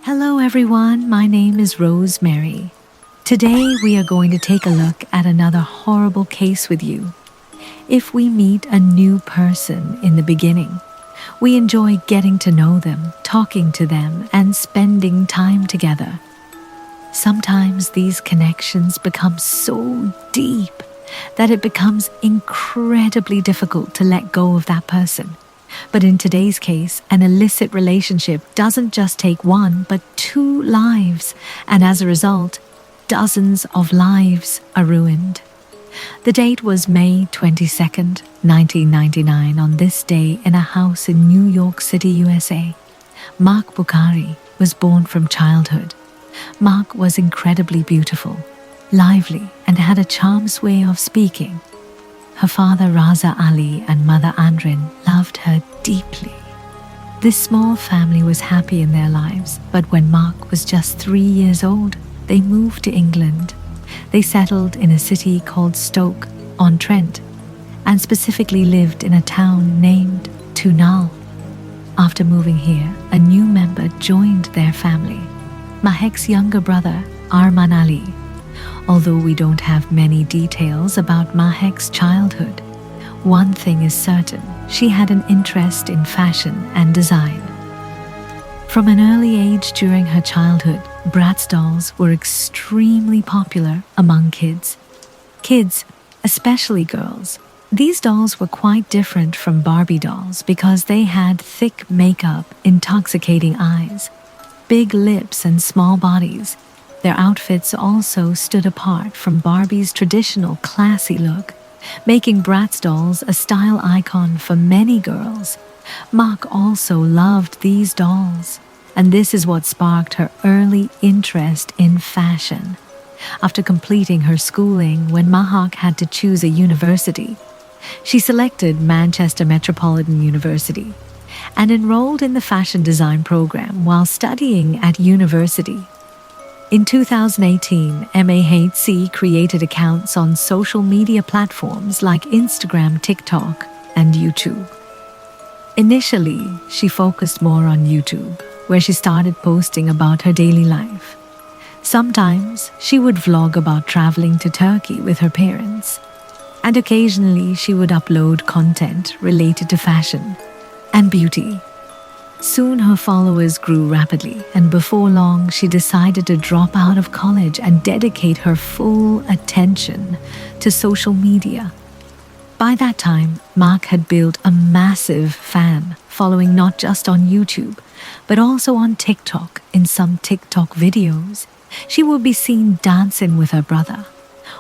Hello everyone, my name is Rosemary. Today we are going to take a look at another horrible case with you. If we meet a new person in the beginning, we enjoy getting to know them, talking to them, and spending time together. Sometimes these connections become so deep that it becomes incredibly difficult to let go of that person. But in today's case, an illicit relationship doesn't just take one, but two lives, and as a result, dozens of lives are ruined. The date was May 22nd, 1999. On this day, in a house in New York City, USA, Mark Bukhari was born from childhood. Mark was incredibly beautiful, lively, and had a charm's way of speaking. Her father Raza Ali and mother Andrin loved her deeply. This small family was happy in their lives, but when Mark was just 3 years old, they moved to England. They settled in a city called Stoke-on-Trent and specifically lived in a town named Tunal. After moving here, a new member joined their family, Mahek's younger brother, Arman Ali. Although we don't have many details about Mahek's childhood, one thing is certain: she had an interest in fashion and design. From an early age during her childhood, Bratz dolls were extremely popular among kids. Kids, especially girls. These dolls were quite different from Barbie dolls because they had thick makeup, intoxicating eyes, big lips, and small bodies. Their outfits also stood apart from Barbie's traditional classy look, making Bratz dolls a style icon for many girls. Mark also loved these dolls, and this is what sparked her early interest in fashion. After completing her schooling, when Mahak had to choose a university, she selected Manchester Metropolitan University and enrolled in the fashion design program while studying at university. In 2018, MAHC created accounts on social media platforms like Instagram, TikTok, and YouTube. Initially, she focused more on YouTube, where she started posting about her daily life. Sometimes, she would vlog about traveling to Turkey with her parents, and occasionally she would upload content related to fashion and beauty. Soon her followers grew rapidly, and before long she decided to drop out of college and dedicate her full attention to social media. By that time, Mark had built a massive fan following not just on YouTube, but also on TikTok. In some TikTok videos, she would be seen dancing with her brother,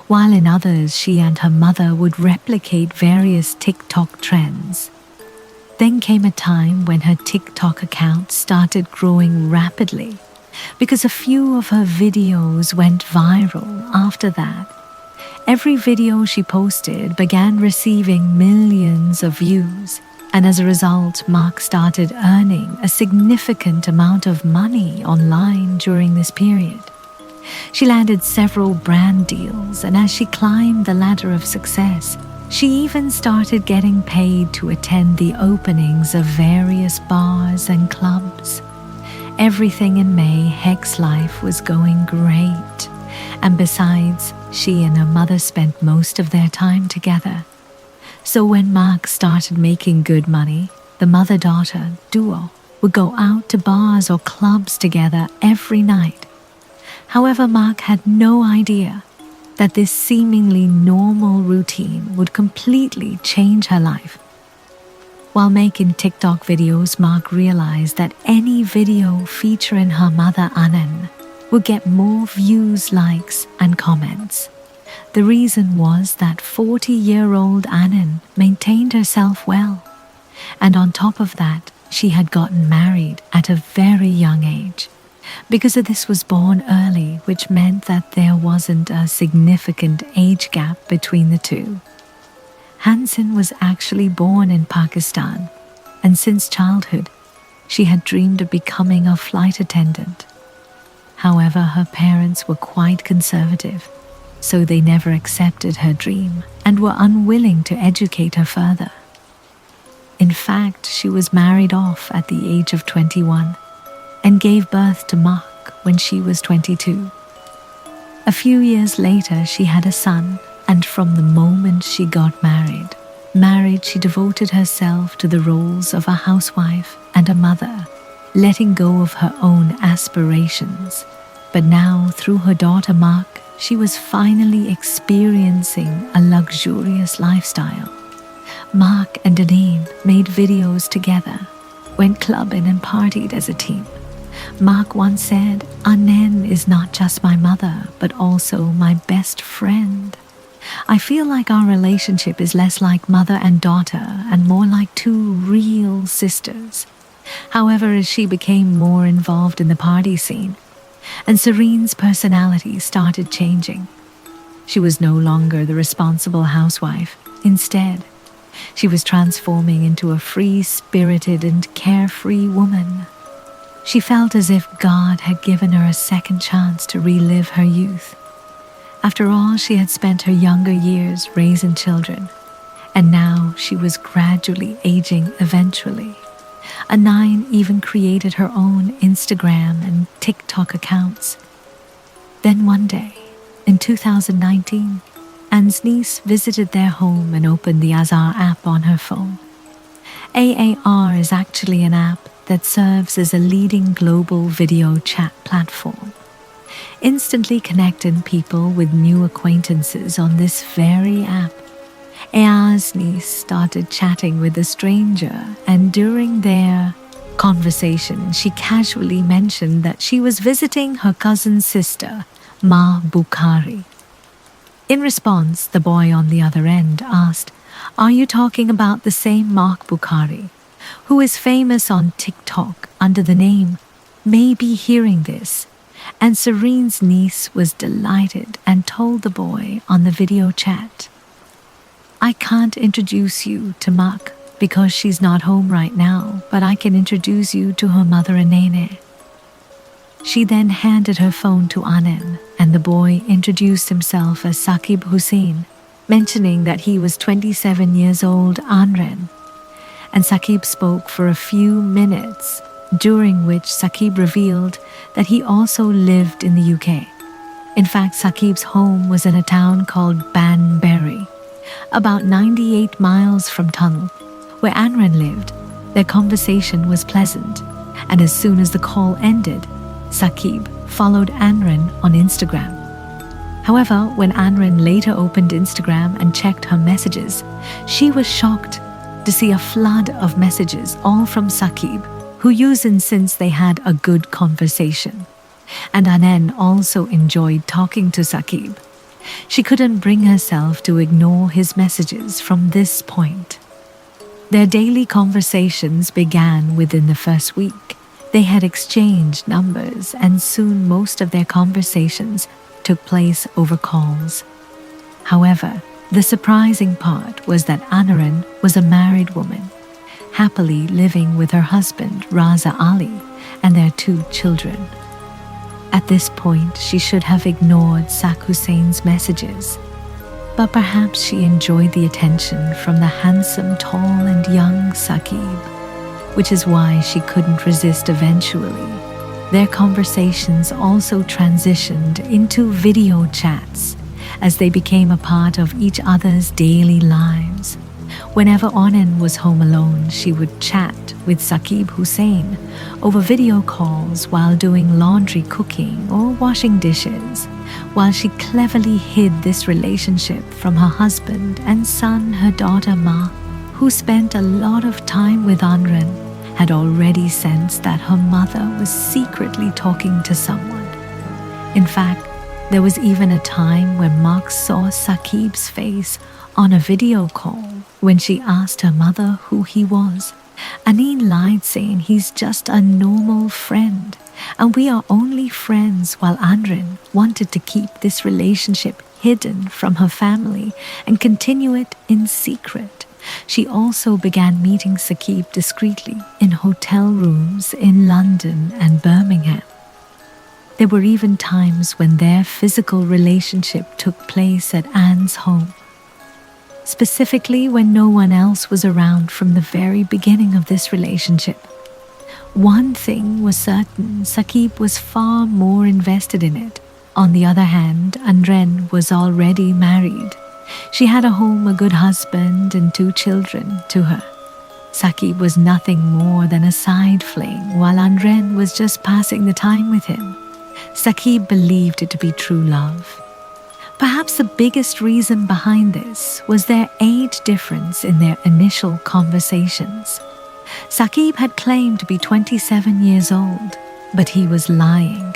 while in others she and her mother would replicate various TikTok trends. Then came a time when her TikTok account started growing rapidly because a few of her videos went viral. After that, every video she posted began receiving millions of views, and as a result, Mark started earning a significant amount of money online during this period. She landed several brand deals, and as she climbed the ladder of success, she even started getting paid to attend the openings of various bars and clubs. Everything in Mahek's life was going great, and besides, she and her mother spent most of their time together. So when Mark started making good money, the mother-daughter duo would go out to bars or clubs together every night. However, Mark had no idea that this seemingly normal routine would completely change her life. While making TikTok videos, Mark realized that any video featuring her mother Anand would get more views, likes, and comments. The reason was that 40-year-old Anand maintained herself well, and on top of that, she had gotten married at a very young age. Because of this was born early, which meant that there wasn't a significant age gap between the two. Hansen was actually born in Pakistan, and since childhood, she had dreamed of becoming a flight attendant. However, her parents were quite conservative, so they never accepted her dream and were unwilling to educate her further. In fact, she was married off at the age of 21, and gave birth to Mark when she was 22. A few years later, she had a son, and from the moment she got married, she devoted herself to the roles of a housewife and a mother, letting go of her own aspirations. But now, through her daughter Mark, she was finally experiencing a luxurious lifestyle. Mark and Deneen made videos together, went clubbing and partied as a team. Mark once said, "Anen is not just my mother, but also my best friend. I feel like our relationship is less like mother and daughter and more like two real sisters." However, as she became more involved in the party scene, and Serene's personality started changing, she was no longer the responsible housewife. Instead, she was transforming into a free-spirited and carefree woman. She felt as if God had given her a second chance to relive her youth. After all, she had spent her younger years raising children, and now she was gradually aging eventually. Anine even created her own Instagram and TikTok accounts. Then one day, in 2019, Anne's niece visited their home and opened the Azar app on her phone. AAR is actually an app that serves as a leading global video chat platform, instantly connecting people with new acquaintances on this very app. Aya's niece started chatting with a stranger, and during their conversation, she casually mentioned that she was visiting her cousin's sister, Ma Bukhari. In response, the boy on the other end asked, "Are you talking about the same Mark Bukhari, who is famous on TikTok under the name Maybe Hearing This?" And Serene's niece was delighted and told the boy on the video chat, "I can't introduce you to Mark because she's not home right now, but I can introduce you to her mother Anene." She then handed her phone to Anen, and the boy introduced himself as Saqib Hussein, mentioning that he was 27 years old Anren. And Saqib spoke for a few minutes, during which Saqib revealed that he also lived in the UK. In fact, Saqib's home was in a town called Banbury, about 98 miles from Tunnel, where Anren lived. Their conversation was pleasant, and as soon as the call ended, Saqib followed Anren on Instagram. However, when Anren later opened Instagram and checked her messages, she was shocked to see a flood of messages, all from Saqib, who used him since they had a good conversation. And Anen also enjoyed talking to Saqib. She couldn't bring herself to ignore his messages from this point. Their daily conversations began within the first week. They had exchanged numbers, and soon most of their conversations took place over calls. However, the surprising part was that Anaren was a married woman, happily living with her husband Raza Ali and their 2 children. At this point, she should have ignored Saq Hussein's messages, but perhaps she enjoyed the attention from the handsome, tall and young Saqib, which is why she couldn't resist eventually. Their conversations also transitioned into video chats as they became a part of each other's daily lives. Whenever Anen was home alone, she would chat with Saqib Hussein over video calls while doing laundry, cooking, or washing dishes, while she cleverly hid this relationship from her husband and son. Her daughter Ma, who spent a lot of time with Anren, had already sensed that her mother was secretly talking to someone. In fact, there was even a time when Mark saw Saqib's face on a video call when she asked her mother who he was. Anine lied, saying he's just a normal friend, and we are only friends, while Anren wanted to keep this relationship hidden from her family and continue it in secret. She also began meeting Saqib discreetly in hotel rooms in London and Birmingham. There were even times when their physical relationship took place at Anne's home, specifically when no one else was around from the very beginning of this relationship. One thing was certain, Saqib was far more invested in it. On the other hand, Anren was already married. She had a home, a good husband, and 2 children to her. Saqib was nothing more than a side fling, while Anren was just passing the time with him. Saqib believed it to be true love. Perhaps the biggest reason behind this was their age difference in their initial conversations. Saqib had claimed to be 27 years old, but he was lying.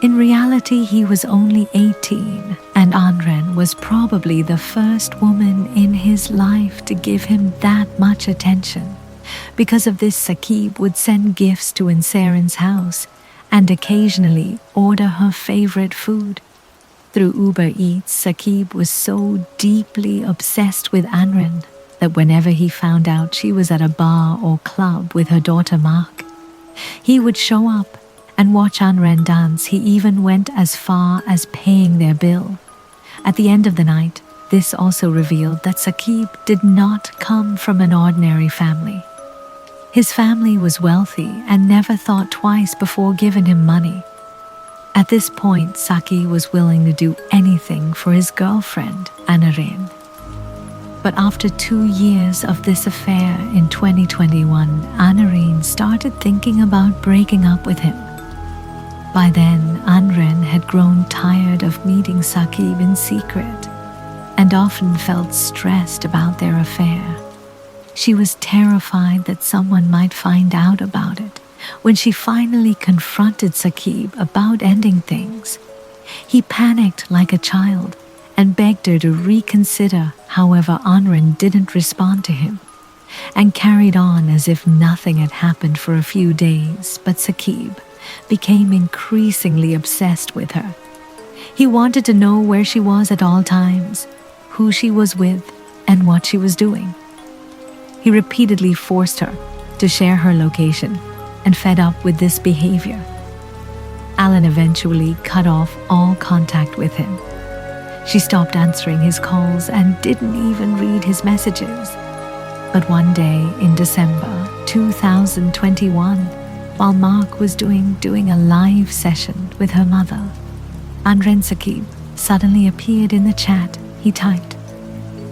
In reality, he was only 18, and Anren was probably the first woman in his life to give him that much attention. Because of this, Saqib would send gifts to Anseren's house and occasionally order her favorite food. Through Uber Eats, Saqib was so deeply obsessed with Anren that whenever he found out she was at a bar or club with her daughter Mark, he would show up and watch Anren dance. He even went as far as paying their bill. At the end of the night, this also revealed that Saqib did not come from an ordinary family. His family was wealthy and never thought twice before giving him money. At this point, Saqib was willing to do anything for his girlfriend, Anaren. But after 2 years of this affair in 2021, Anaren started thinking about breaking up with him. By then, Anren had grown tired of meeting Saqib in secret and often felt stressed about their affair. She was terrified that someone might find out about it. When she finally confronted Saqib about ending things, he panicked like a child and begged her to reconsider. However, Anren didn't respond to him and carried on as if nothing had happened for a few days. But Saqib became increasingly obsessed with her. He wanted to know where she was at all times, who she was with, and what she was doing. He repeatedly forced her to share her location, and fed up with this behavior, Alan eventually cut off all contact with him. She stopped answering his calls and didn't even read his messages. But one day in December 2021, while Mark was doing a live session with her mother, Anren Saqib suddenly appeared in the chat. He typed,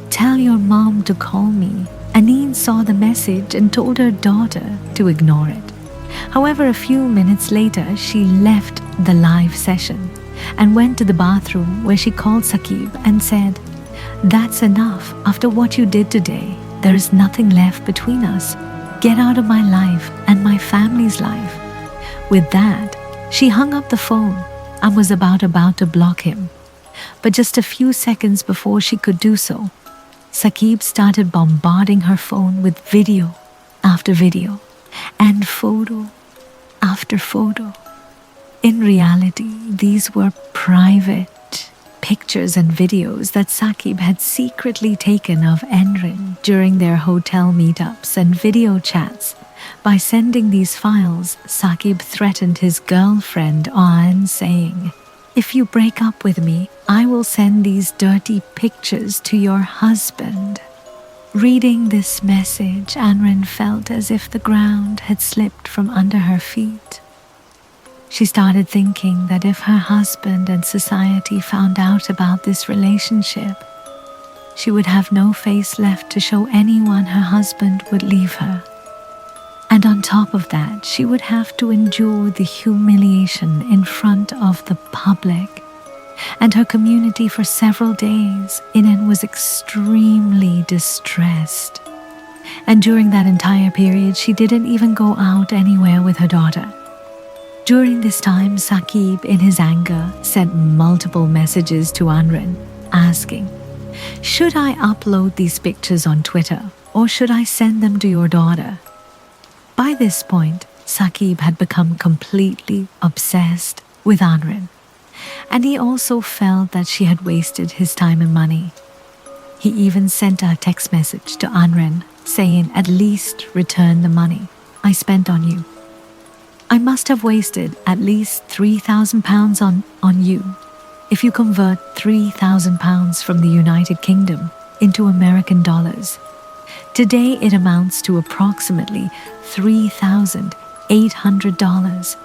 "Tell your mom to call me." Aneen saw the message and told her daughter to ignore it. However, a few minutes later, she left the live session and went to the bathroom where she called Saqib and said, "That's enough. After what you did today, there is nothing left between us. Get out of my life and my family's life." With that, she hung up the phone and was about to block him. But just a few seconds before she could do so, Saqib started bombarding her phone with video after video and photo after photo. In reality, these were private pictures and videos that Saqib had secretly taken of Anren during their hotel meetups and video chats. By sending these files, Saqib threatened his girlfriend Ann, saying, "If you break up with me, I will send these dirty pictures to your husband." Reading this message, Anren felt as if the ground had slipped from under her feet. She started thinking that if her husband and society found out about this relationship, she would have no face left to show anyone her husband would leave her. And on top of that, she would have to endure the humiliation in front of the public and her community for several days. Inan was extremely distressed. And during that entire period, she didn't even go out anywhere with her daughter. During this time, Saqib, in his anger, sent multiple messages to Anren, asking, "Should I upload these pictures on Twitter, or should I send them to your daughter?" By this point, Saqib had become completely obsessed with Anren, and he also felt that she had wasted his time and money. He even sent a text message to Anren saying, "At least return the money I spent on you. I must have wasted at least £3,000 on you. If you convert £3,000 from the United Kingdom into American dollars, today it amounts to approximately 3,000 $800.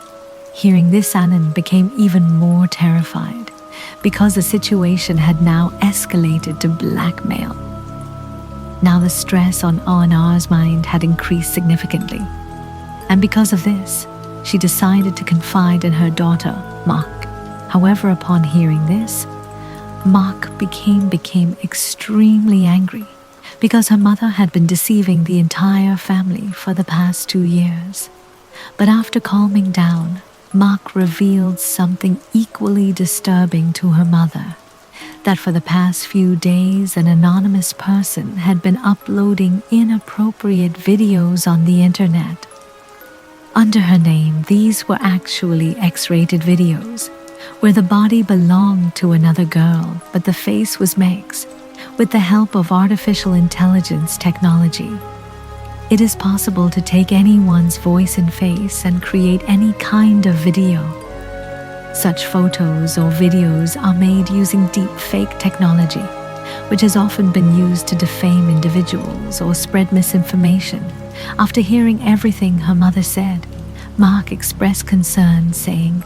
Hearing this, Anand became even more terrified because the situation had now escalated to blackmail. Now the stress on Anar's mind had increased significantly, and because of this, she decided to confide in her daughter, Mark. However, upon hearing this, Mark became extremely angry because her mother had been deceiving the entire family for the past 2 years. But after calming down, Mark revealed something equally disturbing to her mother, that for the past few days an anonymous person had been uploading inappropriate videos on the internet. Under her name, these were actually X-rated videos, where the body belonged to another girl, but the face was Meg's, with the help of artificial intelligence technology. It is possible to take anyone's voice and face and create any kind of video. Such photos or videos are made using deep fake technology, which has often been used to defame individuals or spread misinformation. After hearing everything her mother said, Mark expressed concern, saying,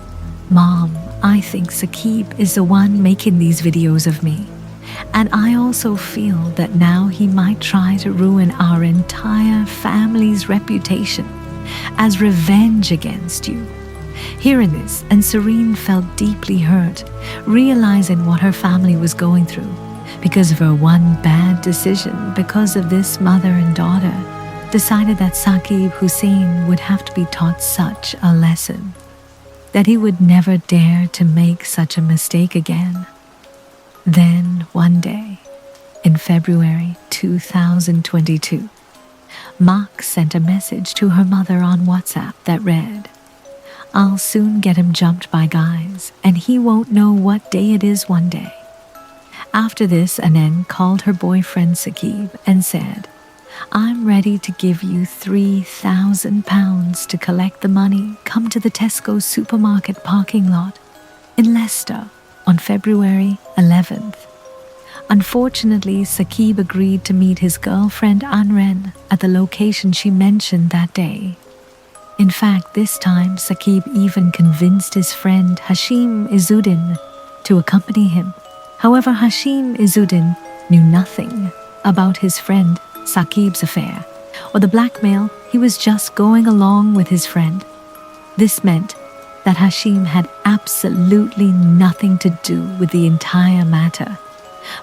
"Mom, I think Saqib is the one making these videos of me. And I also feel that now he might try to ruin our entire family's reputation as revenge against you." Hearing this, and Serene felt deeply hurt, realizing what her family was going through. Because of her one bad decision, because of this mother and daughter, decided that Saqib Hussain would have to be taught such a lesson, that he would never dare to make such a mistake again. Then, one day, in February 2022, Mark sent a message to her mother on WhatsApp that read, "I'll soon get him jumped by guys, and he won't know what day it is one day." After this, Anand called her boyfriend Saqib and said, "I'm ready to give you £3,000 to collect the money. Come to the Tesco supermarket parking lot in Leicester on February 11th. Unfortunately, Saqib agreed to meet his girlfriend Anren at the location she mentioned that day. In fact, this time Saqib even convinced his friend Hashim Izzuddin to accompany him. However, Hashim Izzuddin knew nothing about his friend Saqib's affair or the blackmail. He was just going along with his friend. This meant that Hashim had absolutely nothing to do with the entire matter.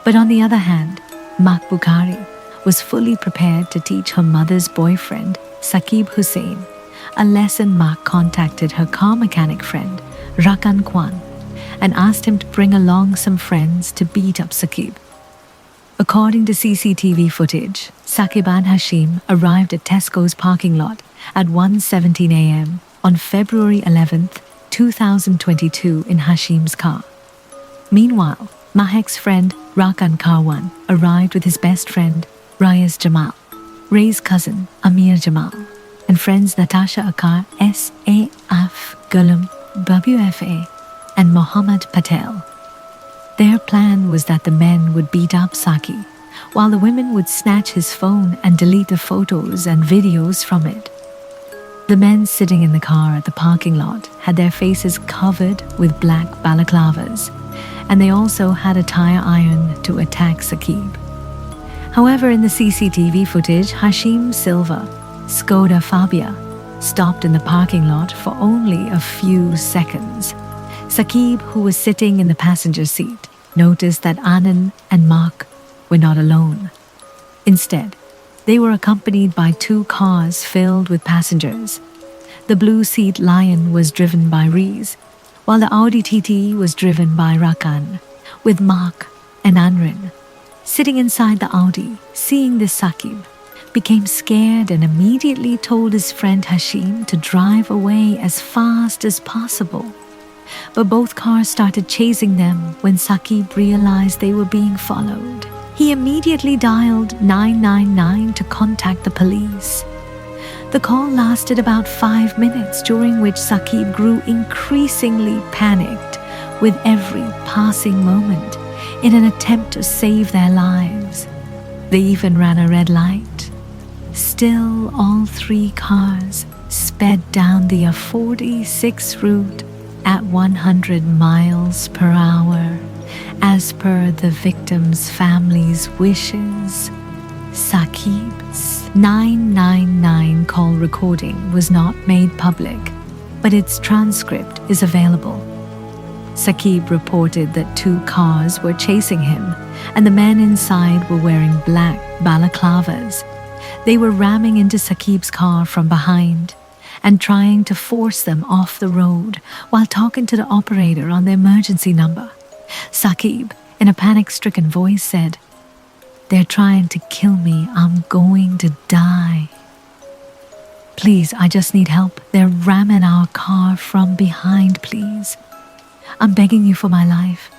But on the other hand, Mark Bukhari was fully prepared to teach her mother's boyfriend, Saqib Hussain, a lesson. Mark contacted her car mechanic friend, Rakan Kwan, and asked him to bring along some friends to beat up Saqib. According to CCTV footage, Saqib and Hashim arrived at Tesco's parking lot at 1:17 a.m. on February 11th, 2022 in Hashim's car. Meanwhile, Mahek's friend Rakan Karwan arrived with his best friend Rayas Jamal, Ray's cousin Amir Jamal, and friends Natasha Akar, S.A.F. Gulam, WFA, and Mohammed Patel. Their plan was that the men would beat up Saqib, while the women would snatch his phone and delete the photos and videos from it. The men sitting in the car at the parking lot had their faces covered with black balaclavas, and they also had a tire iron to attack Saqib. However, in the CCTV footage, Hashim Silva, Skoda Fabia, stopped in the parking lot for only a few seconds. Saqib, who was sitting in the passenger seat, noticed that Anand and Mark were not alone. Instead, they were accompanied by 2 cars filled with passengers. The Blue Seat Lion was driven by Rees, while the Audi TT was driven by Rakan, with Mark and Anren. Sitting inside the Audi, seeing this, Saqib became scared and immediately told his friend Hashim to drive away as fast as possible. But both cars started chasing them when Saqib realized they were being followed. He immediately dialed 999 to contact the police. The call lasted about 5 minutes, during which Saqib grew increasingly panicked with every passing moment in an attempt to save their lives. They even ran a red light. Still, all 3 cars sped down the 46 route at 100 miles per hour, as per the victim's family's wishes. Saqib's 999 call recording was not made public, but its transcript is available. Saqib reported that 2 cars were chasing him, and the men inside were wearing black balaclavas. They were ramming into Saqib's car from behind and trying to force them off the road while talking to the operator on the emergency number. Saqib, in a panic-stricken voice, said, "They're trying to kill me. I'm going to die. Please, I just need help. They're ramming our car from behind, please. I'm begging you for my life.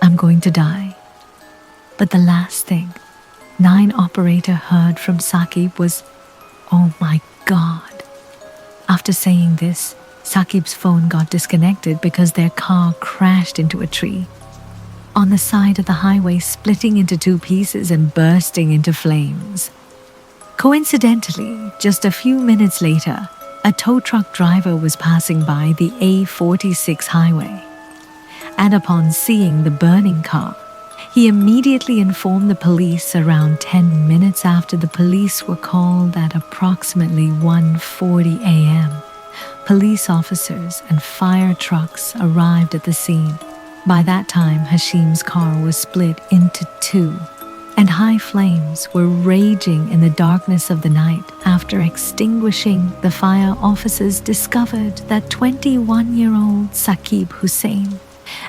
I'm going to die." But the last thing 9 operator heard from Saqib was, "Oh my God." After saying this, Saqib's phone got disconnected because their car crashed into a tree on the side of the highway, splitting into 2 pieces and bursting into flames. Coincidentally, just a few minutes later, a tow truck driver was passing by the A46 highway, and upon seeing the burning car, he immediately informed the police. Around 10 minutes after the police were called at approximately 1:40 a.m., police officers and fire trucks arrived at the scene. By that time, Hashim's car was split into 2, and high flames were raging in the darkness of the night. After extinguishing the fire, officers discovered that 21-year-old Saqib Hussein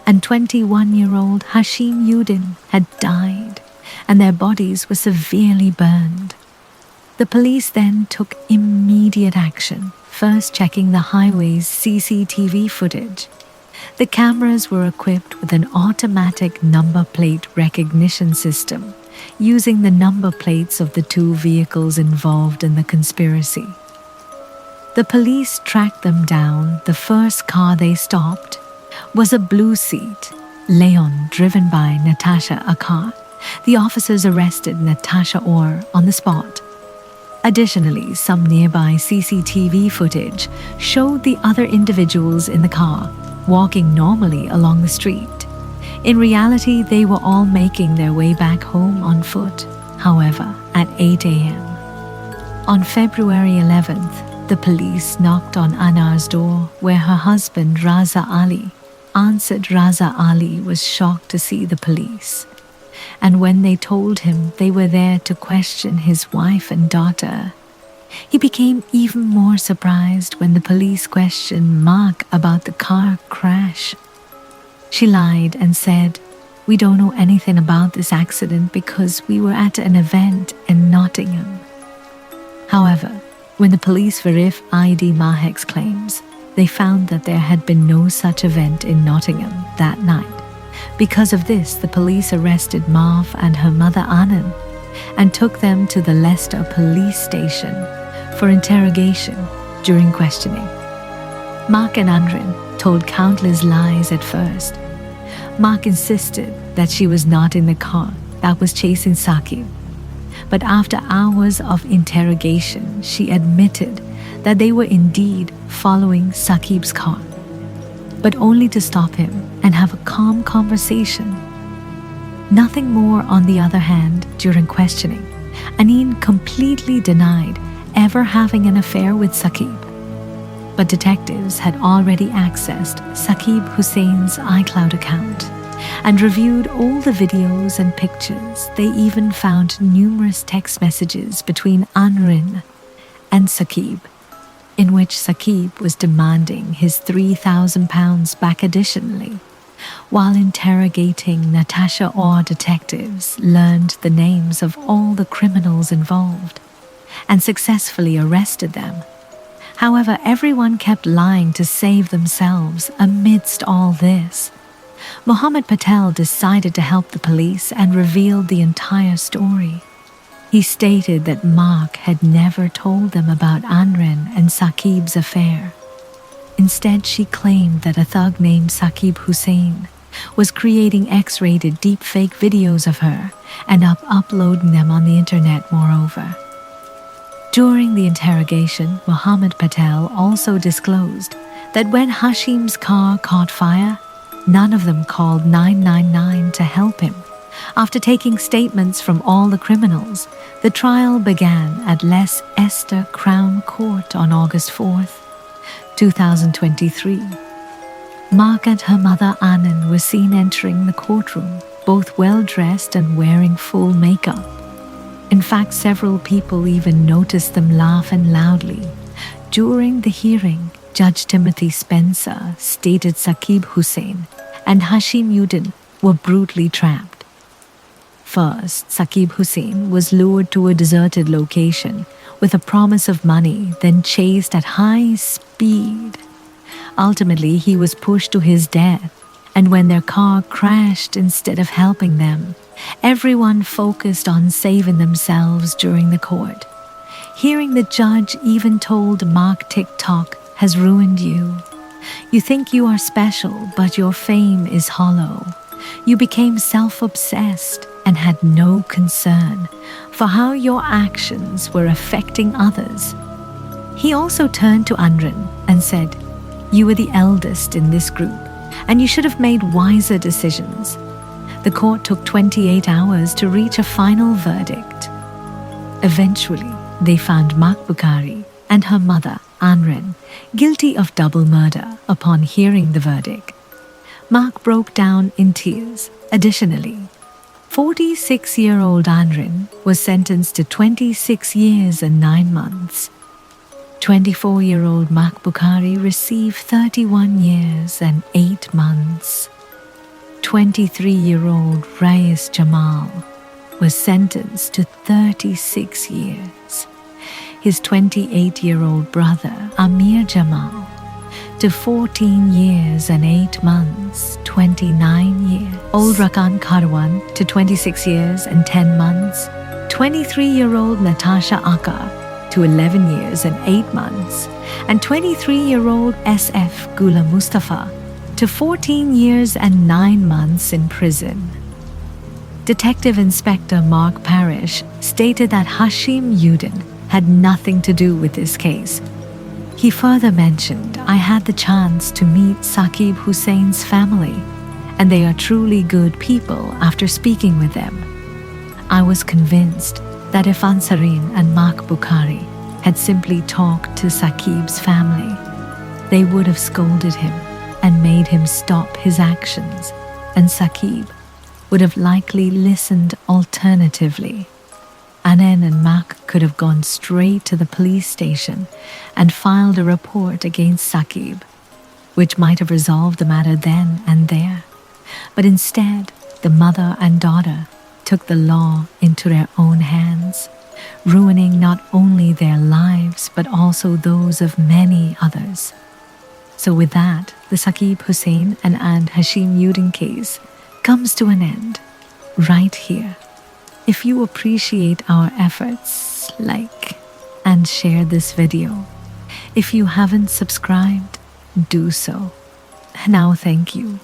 and 21-year-old Hashim Yudin had died, and their bodies were severely burned. The police then took immediate action, first checking the highway's CCTV footage. The cameras were equipped with an automatic number plate recognition system, using the number plates of the 2 vehicles involved in the conspiracy. The police tracked them down. The first car they stopped was a blue seat Leon, driven by Natasha Akkar. The officers arrested Natasha Orr on the spot. Additionally, some nearby CCTV footage showed the other individuals in the car walking normally along the street. In reality, they were all making their way back home on foot. However, at 8 a.m. on February 11th, the police knocked on Anar's door, where her husband Raza Ali answered. Raza Ali was shocked to see the police, and when they told him they were there to question his wife and daughter, he became even more surprised when the police questioned Mark about the car crash. She lied and said, "We don't know anything about this accident because we were at an event in Nottingham." However, when the police verified Mahek's claims, they found that there had been no such event in Nottingham that night. Because of this, the police arrested Marv and her mother Anand and took them to the Leicester police station for interrogation. During questioning, Mark and Andrin told countless lies at first. Mark insisted that she was not in the car that was chasing Saqib, but after hours of interrogation, she admitted that they were indeed following Saqib's car, but only to stop him and have a calm conversation. Nothing more. On the other hand, during questioning, Aneen completely denied ever having an affair with Saqib. But detectives had already accessed Saqib Hussein's iCloud account and reviewed all the videos and pictures. They even found numerous text messages between Anrin and Saqib, in which Saqib was demanding his £3,000 back. Additionally, while interrogating Natasha Orr, detectives learned the names of all the criminals involved and successfully arrested them. However, everyone kept lying to save themselves amidst all this. Mohammed Patel decided to help the police and revealed the entire story. He stated that Mark had never told them about Anrin and Saqib's affair. Instead, she claimed that a thug named Saqib Hussein was creating X-rated deepfake videos of her and uploading them on the internet. Moreover, During the interrogation, Mohammed Patel also disclosed that when Hashim's car caught fire, none of them called 999 to help him. After taking statements from all the criminals, the trial began at Les Esther Crown Court on August 4th, 2023. Mark and her mother Anand were seen entering the courtroom, both well-dressed and wearing full makeup. In fact, several people even noticed them laughing loudly. During the hearing, Judge Timothy Spencer stated Saqib Hussain and Hashim Uddin were brutally trapped. First, Saqib Hussain was lured to a deserted location with a promise of money, then chased at high speed. Ultimately, he was pushed to his death, and when their car crashed instead of helping them, everyone focused on saving themselves during the court. Hearing the judge even told Mark TikTok has ruined you. You think you are special, but your fame is hollow. You became self-obsessed and had no concern for how your actions were affecting others. He also turned to Anran and said, "You were the eldest in this group, and you should have made wiser decisions." The court took 28 hours to reach a final verdict. Eventually, they found Mak Bukhari and her mother, Anran, guilty of double murder upon hearing the verdict. Mak broke down in tears. Additionally, 46-year-old Anran was sentenced to 26 years and 9 months. 24-year-old Mak Bukhari received 31 years and 8 months. 23-year-old Reyes Jamal was sentenced to 36 years. His 28-year-old brother Amir Jamal to 14 years and 8 months, 29 years. Old Rakan Karwan to 26 years and 10 months. 23-year-old Natasha Akka to 11 years and 8 months. And 23-year-old SF Gula Mustafa to 14 years and 9 months in prison. Detective Inspector Mark Parrish stated that Hashim Uddin had nothing to do with this case. He further mentioned, "I had the chance to meet Saqib Hussain's family, and they are truly good people after speaking with them. I was convinced that if Ansareen and Mak Bukhari had simply talked to Saqib's family, they would have scolded him and made him stop his actions, and Saqib would have likely listened alternatively. Anand and Mak could have gone straight to the police station and filed a report against Saqib, which might have resolved the matter then and there. But instead, the mother and daughter took the law into their own hands, ruining not only their lives but also those of many others." So with that, the Saqib Hussain and Hashim Uddin case comes to an end right here. If you appreciate our efforts, like and share this video. If you haven't subscribed, do so. Now thank you.